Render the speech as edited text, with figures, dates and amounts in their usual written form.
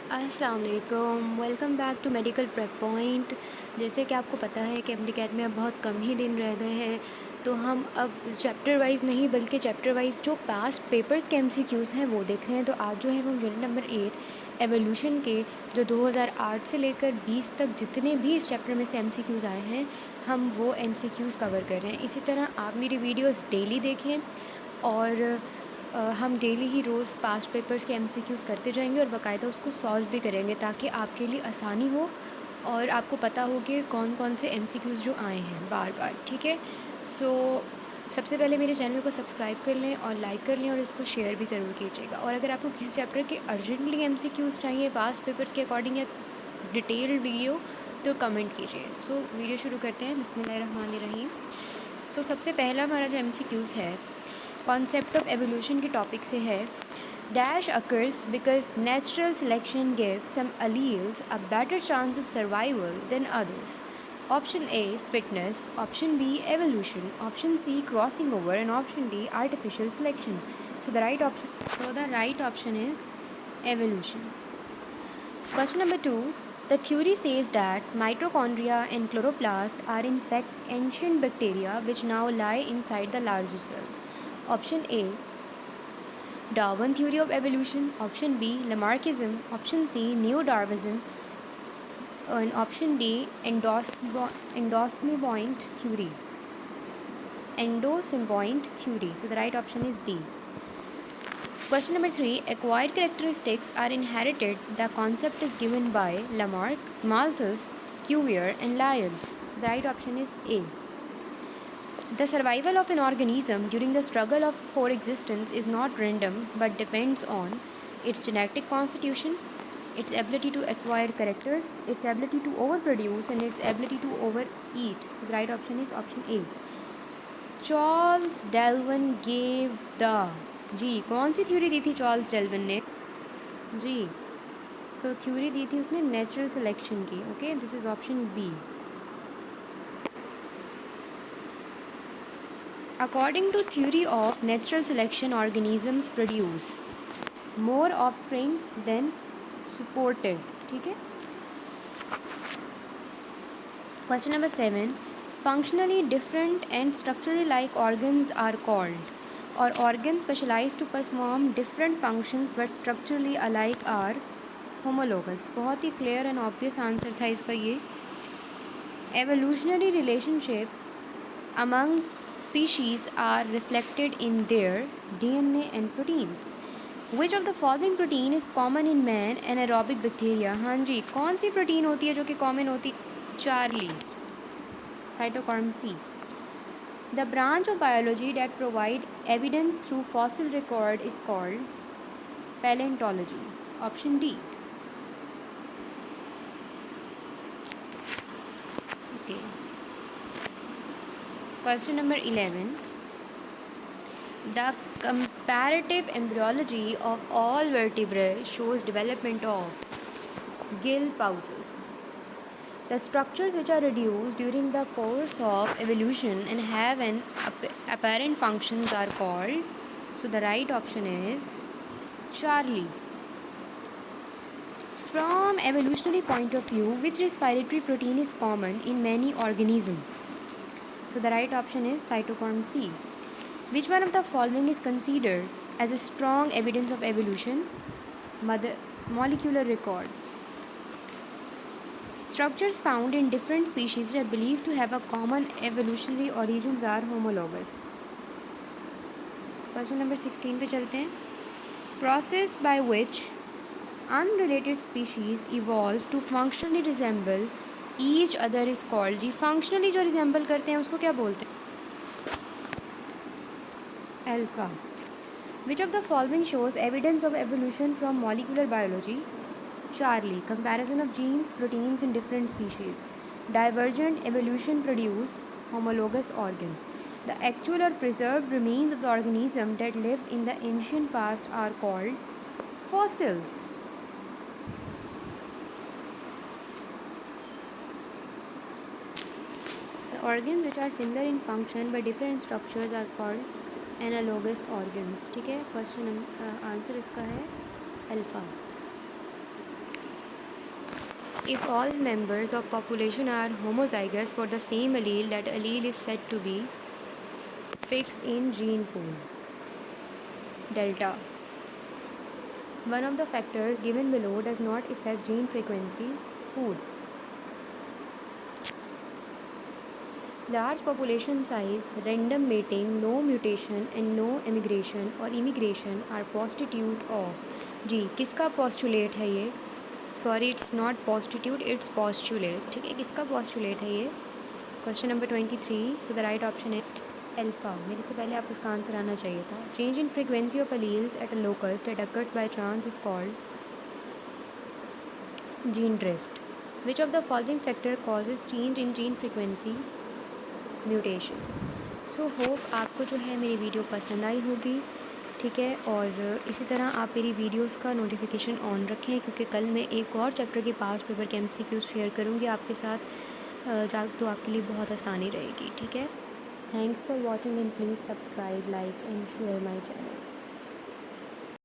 अस्सलाम वालेकुम, welcome back to medical prep point. जैसे कि आपको पता है कि एमडीकैट में अब बहुत कम ही दिन रह गए हैं, तो हम अब चैप्टर वाइज़ नहीं बल्कि चैप्टर वाइज़ जो पास्ट पेपर्स के एमसीक्यूज़ हैं वो देख रहे हैं। तो आज जो है वो यूनिट नंबर 8 एवोल्यूशन के जो 2008 से लेकर 20 तक जितने भी इस चैप्टर में से एमसीक्यूज़ आए हैं, हम वो एमसीक्यूज़ कवर कर रहे हैं। इसी तरह आप मेरी वीडियोज़ डेली देखें और हम डेली ही रोज़ पास्ट पेपर्स के एमसीक्यूज़ करते जाएंगे और बाकायदा उसको सॉल्व भी करेंगे ताकि आपके लिए आसानी हो और आपको पता हो कि कौन कौन से एमसीक्यूज़ जो आए हैं बार बार। ठीक है, सो सबसे पहले मेरे चैनल को सब्सक्राइब कर लें और लाइक कर लें और इसको शेयर भी ज़रूर कीजिएगा। और अगर आपको किसी चैप्टर के अर्जेंटली एमसीक्यूज़ चाहिए पास्ट पेपर्स के अकॉर्डिंग या डिटेल्ड वीडियो, तो कमेंट कीजिए। सो वीडियो शुरू करते हैं। बिस्मिल्लाहिर्रहमानिर्रहीम। सो सबसे पहला हमारा जो एमसीक्यूज़ है कॉन्सेप्ट ऑफ एवोल्यूशन के टॉपिक से है। Dash occurs because natural selection gives some alleles a better chance of survival than others. Option A fitness, option B evolution, option C crossing over, and option D artificial selection. So the right option is evolution. Question number 2. The theory says that mitochondria and chloroplast are in fact ancient bacteria which now lie inside the larger cells. Option A Darwin theory of evolution, option B Lamarckism, option C Neo-Darwinism, and option D endosymbiont theory. Endosymbiont theory. So the right option is D. Question number 3. Acquired characteristics are inherited. The concept is given by Lamarck, Malthus, Cuvier, and Lyell. So the right option is A. The survival of an organism during the struggle for existence is not random but depends on its genetic constitution, its ability to acquire characters, its ability to overproduce, and its ability to overeat. So the right option is option A. Charles Darwin gave the जी कौन सी theory दी थी Charles Darwin ने जी सो theory दी थी उसने natural selection की. Okay, this is option B. According to theory of natural selection organisms produce more offspring than supported. ठीक है. Question number 7. Functionally different and structurally like organs are called, or organs specialized to perform different functions but structurally alike are homologous. बहुत ही clear and obvious answer था इसका ये. Evolutionary relationship among species are reflected in their DNA and proteins. Which of the following protein is common in man anaerobic bacteria? हाँ जी, कौन सी protein होती है जो कि कॉमन होती? Charlie, cytochrome C. The branch of biology that provide evidence through fossil record is called paleontology. Option D. Okay. Question number 11. The comparative embryology of all vertebrates shows development of gill pouches. The structures which are reduced during the course of evolution and have an apparent functions are called. So the right option is Charlie. From evolutionary point of view, which respiratory protein is common in many organisms? So the right option is cytochrome C. Which one of the following is considered as a strong evidence of evolution? Molecular record. Structures found in different species which are believed to have a common evolutionary origins are homologous. Question number 16 पे चलते हैं. Process by which unrelated species evolve to functionally resemble each other is called. Ji functionally जो resemble करते हैं उसको क्या बोलते हैं? Alpha. Which of the following shows evidence of evolution from molecular biology? Charlie. Comparison of genes, proteins in different species. Divergent evolution produce homologous organ. The actual or preserved remains of the organism that lived in the ancient past are called fossils. The organs which are similar in function but different in structures are called analogous organs. ठीक है. Question answer इसका है alpha. If all members of population are homozygous for the same allele, that allele is said to be fixed in gene pool. Delta. One of the factors given below does not affect gene frequency. Food. Large population size, random mating, no mutation and no immigration or immigration are postulate of. जी किसका postulate है ये? Sorry, it's not prostitute, it's postulate. ठीक है, किसका postulate है ये? Question number 23. So the right option is alpha. मेरे से पहले आप उसका आंसर आना चाहिए था. Change in frequency of alleles at a locus that occurs by chance is called gene drift. Which of the following factor causes change in gene frequency? Mutation. So hope आपको जो है मेरी वीडियो पसंद आई होगी. ठीक है, और इसी तरह आप मेरी वीडियोस का नोटिफिकेशन ऑन रखें, क्योंकि कल मैं एक और चैप्टर के पास्ट पेपर के MCQs शेयर करूँगी आपके साथ, तो आपके लिए बहुत आसानी रहेगी. ठीक है, thanks for watching and please subscribe, like and share my channel.